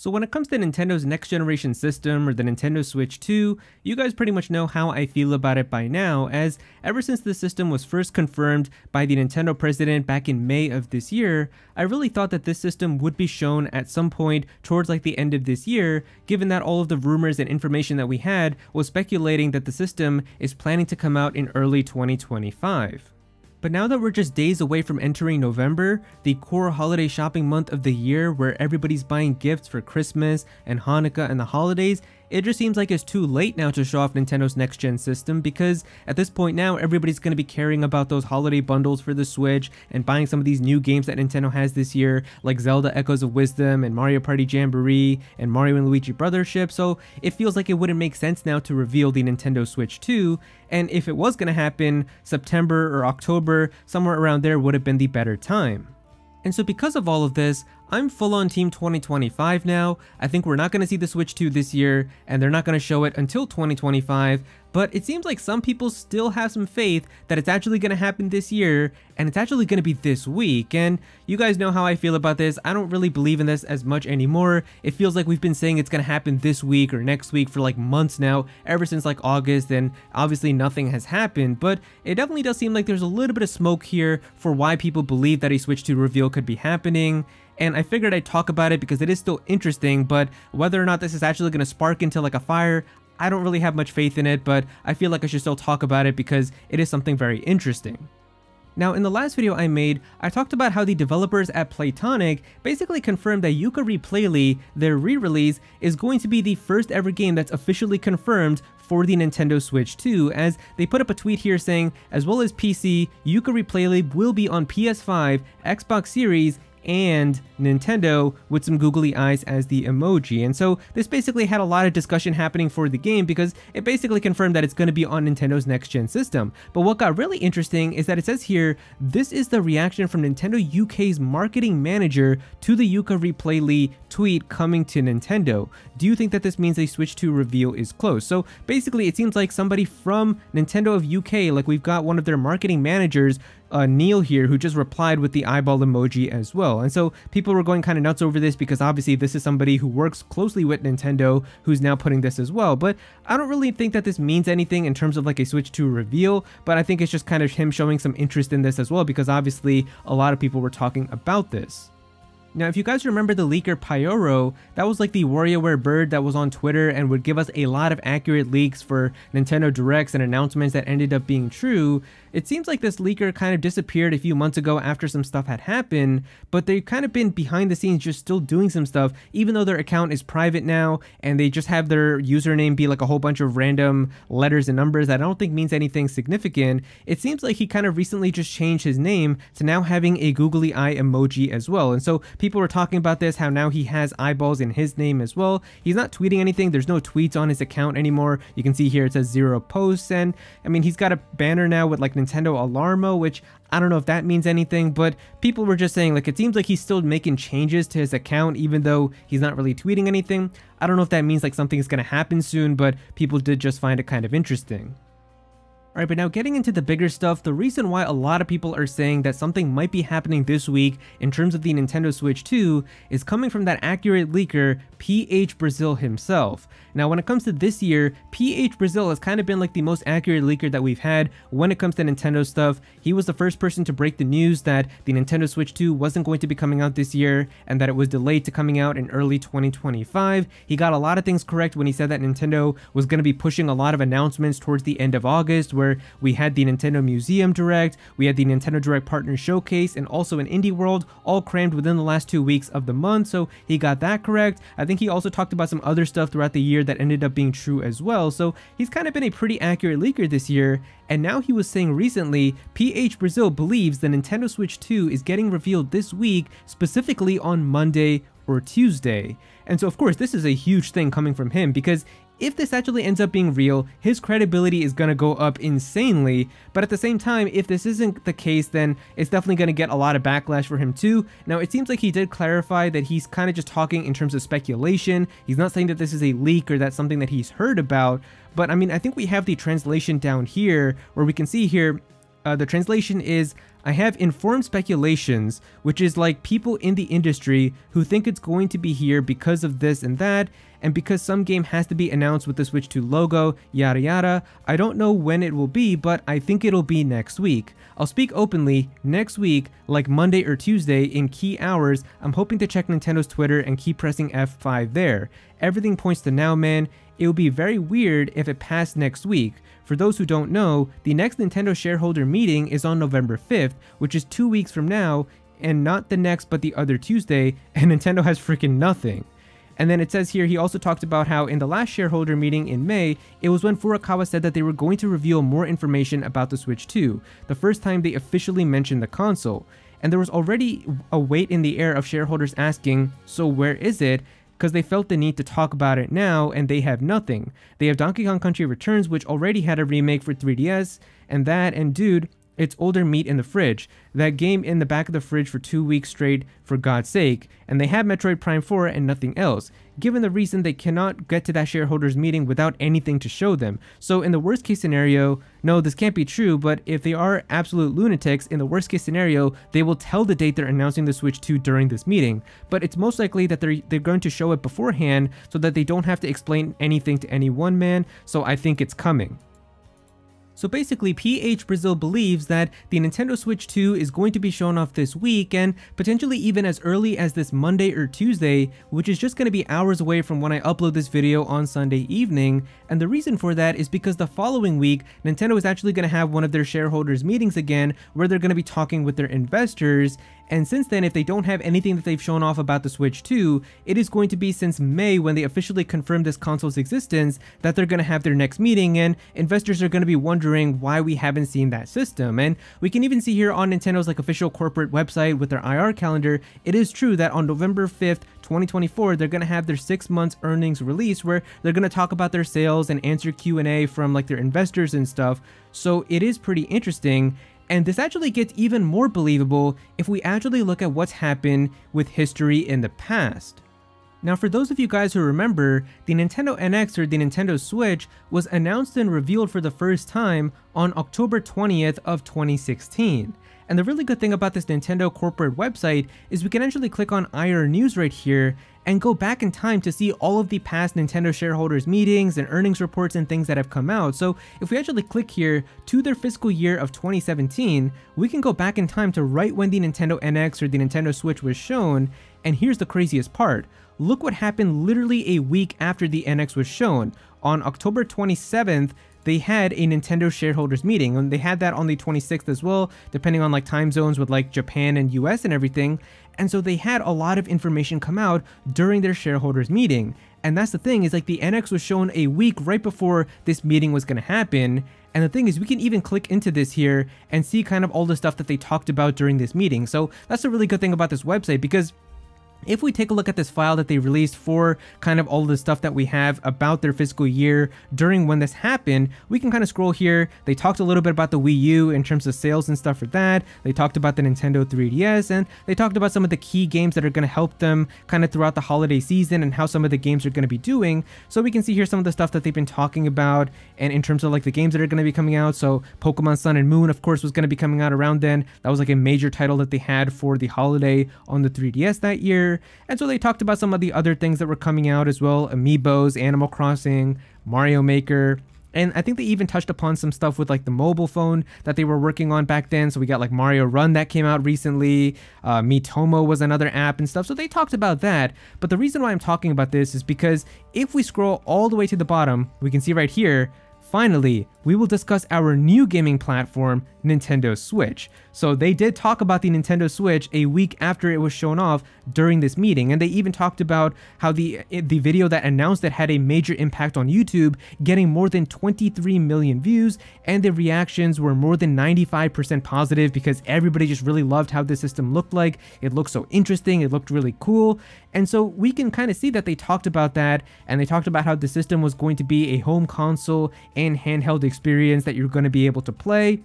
So when it comes to Nintendo's next generation system or the Nintendo Switch 2, you guys pretty much know how I feel about it by now, as ever since the system was first confirmed by the Nintendo president back in May of this year, I really thought that this system would be shown at some point towards like the end of this year, given that all of the rumors and information that we had was speculating that the system is planning to come out in early 2025. But now that we're just days away from entering November, the core holiday shopping month of the year where everybody's buying gifts for Christmas and Hanukkah and the holidays, it just seems like it's too late now to show off Nintendo's next-gen system, because at this point now everybody's going to be caring about those holiday bundles for the Switch and buying some of these new games that Nintendo has this year, like Zelda Echoes of Wisdom and Mario Party Jamboree and Mario and Luigi Brothership, so it feels like it wouldn't make sense now to reveal the Nintendo Switch 2, and if it was going to happen, September or October, somewhere around there would have been the better time. And so because of all of this, I'm full on Team 2025 now. I think we're not going to see the Switch 2 this year, and they're not going to show it until 2025, but it seems like some people still have some faith that it's actually going to happen this year, and it's actually going to be this week, and you guys know how I feel about this. I don't really believe in this as much anymore. It feels like we've been saying it's going to happen this week or next week for like months now, ever since like August, and obviously nothing has happened, but it definitely does seem like there's a little bit of smoke here for why people believe that a Switch 2 reveal could be happening. And I figured I'd talk about it because it is still interesting, but whether or not this is actually going to spark into like a fire, I don't really have much faith in it, but I feel like I should still talk about it because it is something very interesting. Now, in the last video I made, I talked about how the developers at Playtonic basically confirmed that Yooka-Ree Playly, their re-release, is going to be the first ever game that's officially confirmed for the Nintendo Switch 2, as they put up a tweet here saying, as well as PC, Yooka-Ree Playly will be on PS5, Xbox Series, and Nintendo, with some googly eyes as the emoji. And so this basically had a lot of discussion happening for the game because it basically confirmed that it's going to be on Nintendo's next-gen system. But what got really interesting is that it says here, this is the reaction from Nintendo UK's marketing manager to the Yooka-Ree Playly tweet coming to Nintendo. Do you think that this means a Switch 2 reveal is close? So basically it seems like somebody from Nintendo of UK, like we've got one of their marketing managers, Neil here, who just replied with the eyeball emoji as well. And so people were going kind of nuts over this because obviously this is somebody who works closely with Nintendo who's now putting this as well. But I don't really think that this means anything in terms of like a Switch 2 reveal, but I think it's just kind of him showing some interest in this as well, because obviously a lot of people were talking about this. Now, if you guys remember the leaker Pyoro, that was like the WarioWare bird that was on Twitter and would give us a lot of accurate leaks for Nintendo Directs and announcements that ended up being true. It seems like this leaker kind of disappeared a few months ago after some stuff had happened, but they've kind of been behind the scenes just still doing some stuff, even though their account is private now, and they just have their username be like a whole bunch of random letters and numbers that I don't think means anything significant. It seems like he kind of recently just changed his name to now having a googly eye emoji as well. And so people were talking about this, how now he has eyeballs in his name as well. He's not tweeting anything. There's no tweets on his account anymore. You can see here it says 0 posts, and I mean, he's got a banner now with like Nintendo Alarmo, which I don't know if that means anything, but people were just saying like it seems like he's still making changes to his account even though he's not really tweeting anything. I don't know if that means like something's going to happen soon, but people did just find it kind of interesting. Alright, but now getting into the bigger stuff, the reason why a lot of people are saying that something might be happening this week in terms of the Nintendo Switch 2 is coming from that accurate leaker, PH Brazil himself. Now, when it comes to this year, PH Brazil has kind of been like the most accurate leaker that we've had when it comes to Nintendo stuff. He was the first person to break the news that the Nintendo Switch 2 wasn't going to be coming out this year and that it was delayed to coming out in early 2025. He got a lot of things correct when he said that Nintendo was going to be pushing a lot of announcements towards the end of August, where we had the Nintendo Museum Direct, we had the Nintendo Direct Partner Showcase, and also an Indie World, all crammed within the last 2 weeks of the month, so he got that correct. I think he also talked about some other stuff throughout the year that ended up being true as well, so he's kind of been a pretty accurate leaker this year. And now he was saying recently, PH Brazil believes the Nintendo Switch 2 is getting revealed this week, specifically on Monday or Tuesday. And so of course this is a huge thing coming from him, because if this actually ends up being real, his credibility is going to go up insanely, but at the same time, if this isn't the case, then it's definitely going to get a lot of backlash for him too. Now, it seems like he did clarify that he's kind of just talking in terms of speculation. He's not saying that this is a leak or that's something that he's heard about, but I mean, I think we have the translation down here where we can see here, the translation is, I have informed speculations, which is like people in the industry who think it's going to be here because of this and that, and because some game has to be announced with the Switch 2 logo, yada yada. I don't know when it will be, but I think it'll be next week. I'll speak openly, next week, like Monday or Tuesday in key hours, I'm hoping to check Nintendo's Twitter and keep pressing F5 there. Everything points to now, man. It would be very weird if it passed next week. For those who don't know, the next Nintendo shareholder meeting is on November 5th, which is 2 weeks from now, and not the next but the other Tuesday, and Nintendo has freaking nothing. And then it says here, he also talked about how in the last shareholder meeting in May, it was when Furukawa said that they were going to reveal more information about the Switch 2, the first time they officially mentioned the console. And there was already a weight in the air of shareholders asking, so where is it? Because they felt the need to talk about it now, and they have nothing. They have Donkey Kong Country Returns, which already had a remake for 3DS, and dude, it's older meat in the fridge. That game in the back of the fridge for 2 weeks straight, for God's sake. And they have Metroid Prime 4 and nothing else. Given the reason they cannot get to that shareholders meeting without anything to show them. So in the worst case scenario, no, this can't be true, but if they are absolute lunatics, in the worst case scenario, they will tell the date they're announcing the Switch 2 during this meeting. But it's most likely that they're going to show it beforehand so that they don't have to explain anything to any one man, so I think it's coming. So basically, PH Brazil believes that the Nintendo Switch 2 is going to be shown off this week, and potentially even as early as this Monday or Tuesday, which is just going to be hours away from when I upload this video on Sunday evening. And the reason for that is because the following week, Nintendo is actually going to have one of their shareholders meetings again, where they're going to be talking with their investors. And since then, if they don't have anything that they've shown off about the Switch 2, it is going to be since May, when they officially confirmed this console's existence, that they're going to have their next meeting, and investors are going to be wondering why we haven't seen that system. And we can even see here on Nintendo's official corporate website with their IR calendar, it is true that on November 5th, 2024, they're going to have their 6 months earnings release, where they're going to talk about their sales and answer Q&A from their investors and stuff. So it is pretty interesting. And this actually gets even more believable if we actually look at what's happened with history in the past. Now, for those of you guys who remember, the Nintendo NX, or the Nintendo Switch, was announced and revealed for the first time on October 20th of 2016. And the really good thing about this Nintendo corporate website is we can actually click on IR News right here and go back in time to see all of the past Nintendo shareholders meetings and earnings reports and things that have come out. So if we actually click here to their fiscal year of 2017, we can go back in time to right when the Nintendo NX or the Nintendo Switch was shown. And here's the craziest part. Look what happened literally a week after the NX was shown. On October 27th, they had a Nintendo shareholders meeting, and they had that on the 26th as well, depending on time zones with Japan and US and everything. And so they had a lot of information come out during their shareholders meeting. And that's the thing, is the NX was shown a week right before this meeting was going to happen. And the thing is, we can even click into this here and see kind of all the stuff that they talked about during this meeting. So that's a really good thing about this website, because if we take a look at this file that they released for kind of all the stuff that we have about their fiscal year during when this happened, we can kind of scroll here. They talked a little bit about the Wii U in terms of sales and stuff for that. They talked about the Nintendo 3DS, and they talked about some of the key games that are going to help them kind of throughout the holiday season and how some of the games are going to be doing. So we can see here some of the stuff that they've been talking about, and in terms of the games that are going to be coming out. So Pokemon Sun and Moon, of course, was going to be coming out around then. That was a major title that they had for the holiday on the 3DS that year. And so they talked about some of the other things that were coming out as well: Amiibos, Animal Crossing, Mario Maker. And I think they even touched upon some stuff with the mobile phone that they were working on back then. So we got Mario Run that came out recently. Miitomo was another app and stuff. So they talked about that. But the reason why I'm talking about this is because if we scroll all the way to the bottom, we can see right here, finally, we will discuss our new gaming platform, Nintendo Switch. So they did talk about the Nintendo Switch a week after it was shown off during this meeting, and they even talked about how the video that announced it had a major impact on YouTube, getting more than 23 million views, and the reactions were more than 95% positive because everybody just really loved how the system looked like. It looked so interesting, it looked really cool. And so we can kind of see that they talked about that, and they talked about how the system was going to be a home console and handheld experience that you're going to be able to play.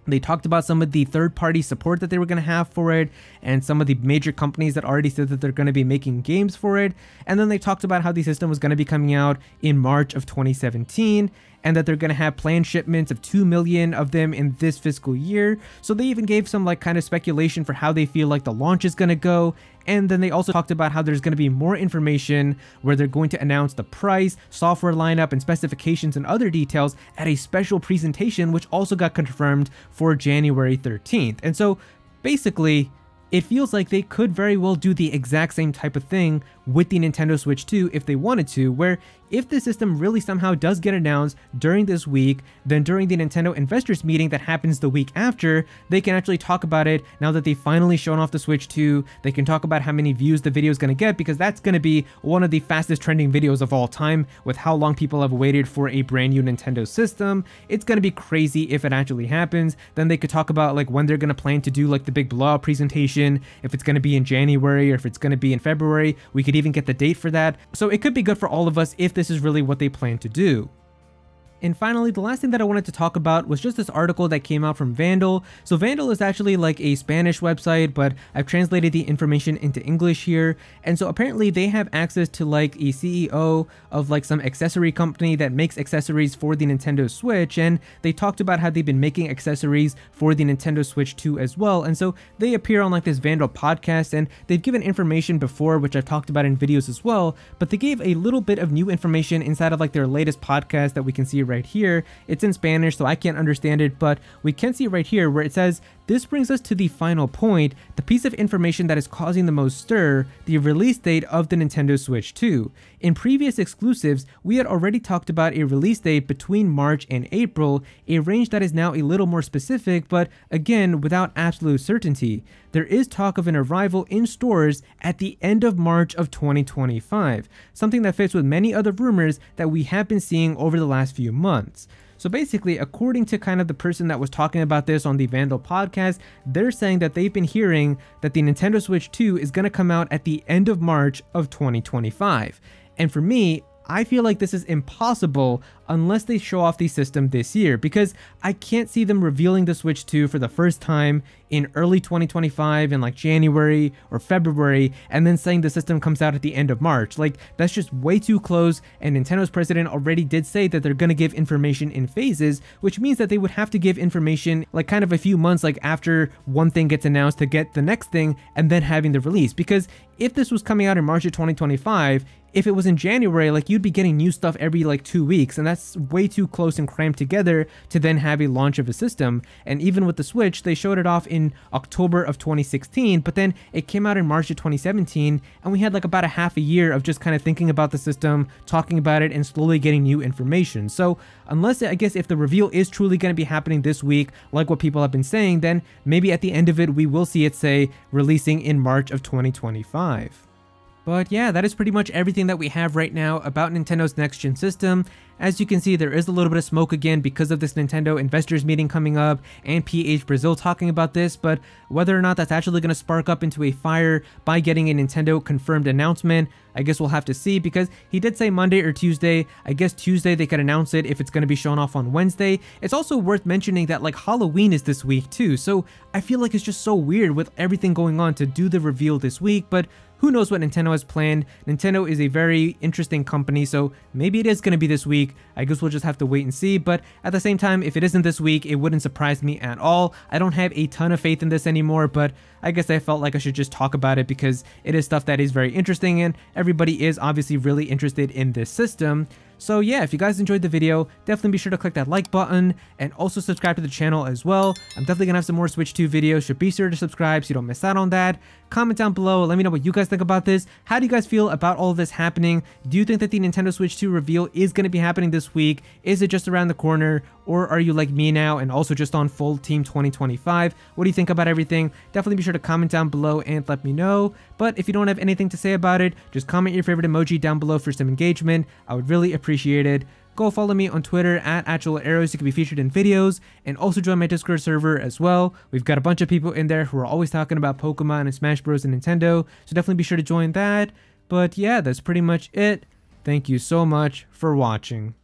They talked about some of the third-party support that they were going to have for it, and some of the major companies that already said that they're going to be making games for it. And then they talked about how the system was going to be coming out in March of 2017. and that they're going to have planned shipments of 2 million of them in this fiscal year. So they even gave some like kind of speculation for how they feel like the launch is going to go. And then they also talked about how there's going to be more information where they're going to announce the price, software lineup, and specifications and other details at a special presentation, which also got confirmed for January 13th. And so basically, it feels like they could very well do the exact same type of thing with the Nintendo Switch 2 if they wanted to, where if the system really somehow does get announced during this week, then during the Nintendo investors meeting that happens the week after, they can actually talk about it. Now that they've finally shown off the Switch 2, they can talk about how many views the video is going to get, because that's going to be one of the fastest trending videos of all time with how long people have waited for a brand new Nintendo system. It's going to be crazy if it actually happens. Then they could talk about like when they're going to plan to do like the big blowout presentation, if it's going to be in January or if it's going to be in February. We could even get the date for that. So it could be good for all of us if this is really what they plan to do. And finally, the last thing that I wanted to talk about was just this article that came out from Vandal. So Vandal is actually like a Spanish website, but I've translated the information into English here. And so apparently they have access to like a CEO of like some accessory company that makes accessories for the Nintendo Switch. And they talked about how they've been making accessories for the Nintendo Switch 2 as well. And so they appear on like this Vandal podcast, and they've given information before, which I've talked about in videos as well, but they gave a little bit of new information inside of like their latest podcast that we can see right here. It's in Spanish, so I can't understand it, but we can see right here where it says, "This brings us to the final point, the piece of information that is causing the most stir, the release date of the Nintendo Switch 2. In previous exclusives, we had already talked about a release date between March and April, a range that is now a little more specific, but again, without absolute certainty. There is talk of an arrival in stores at the end of March of 2025, something that fits with many other rumors that we have been seeing over the last few months." So basically, according to kind of the person that was talking about this on the Vandal podcast, they're saying that they've been hearing that the Nintendo Switch 2 is going to come out at the end of March of 2025. And for me, I feel like this is impossible unless they show off the system this year, because I can't see them revealing the Switch 2 for the first time in early 2025 in like January or February and then saying the system comes out at the end of March. Like, that's just way too close, and Nintendo's president already did say that they're going to give information in phases, which means that they would have to give information like kind of a few months like after one thing gets announced to get the next thing and then having the release. Because if this was coming out in March of 2025, if it was in January, like you'd be getting new stuff every like 2 weeks, and that's way too close and cramped together to then have a launch of a system. And even with the Switch, they showed it off in October of 2016, but then it came out in March of 2017, and we had like about a half a year of just kind of thinking about the system, talking about it, and slowly getting new information. So unless, I guess, if the reveal is truly going to be happening this week, like what people have been saying, then maybe at the end of it, we will see it say releasing in March of 2025. But yeah, that is pretty much everything that we have right now about Nintendo's next-gen system. As you can see, there is a little bit of smoke again because of this Nintendo investors meeting coming up and PH Brazil talking about this, but whether or not that's actually going to spark up into a fire by getting a Nintendo confirmed announcement, I guess we'll have to see, because he did say Monday or Tuesday. I guess Tuesday they could announce it if it's going to be shown off on Wednesday. It's also worth mentioning that like Halloween is this week too, so I feel like it's just so weird with everything going on to do the reveal this week, but who knows what Nintendo has planned. Nintendo is a very interesting company, so maybe it is going to be this week. I guess we'll just have to wait and see, but at the same time, if it isn't this week, it wouldn't surprise me at all. I don't have a ton of faith in this anymore, but I guess I felt like I should just talk about it because it is stuff that is very interesting, and everybody is obviously really interested in this system. So yeah, if you guys enjoyed the video, definitely be sure to click that like button and also subscribe to the channel as well. I'm definitely gonna have some more Switch 2 videos, so be sure to subscribe so you don't miss out on that. Comment down below, let me know what you guys think about this. How do you guys feel about all of this happening? Do you think that the Nintendo Switch 2 reveal is gonna be happening this week? Is it just around the corner? Or are you like me now and also just on full team 2025? What do you think about everything? Definitely be sure to comment down below and let me know. But if you don't have anything to say about it, just comment your favorite emoji down below for some engagement. I would really appreciate it. Go follow me on Twitter at @ActualArrows. You can be featured in videos, and also join my Discord server as well. We've got a bunch of people in there who are always talking about Pokemon and Smash Bros and Nintendo, so definitely be sure to join that. But yeah, that's pretty much it. Thank you so much for watching.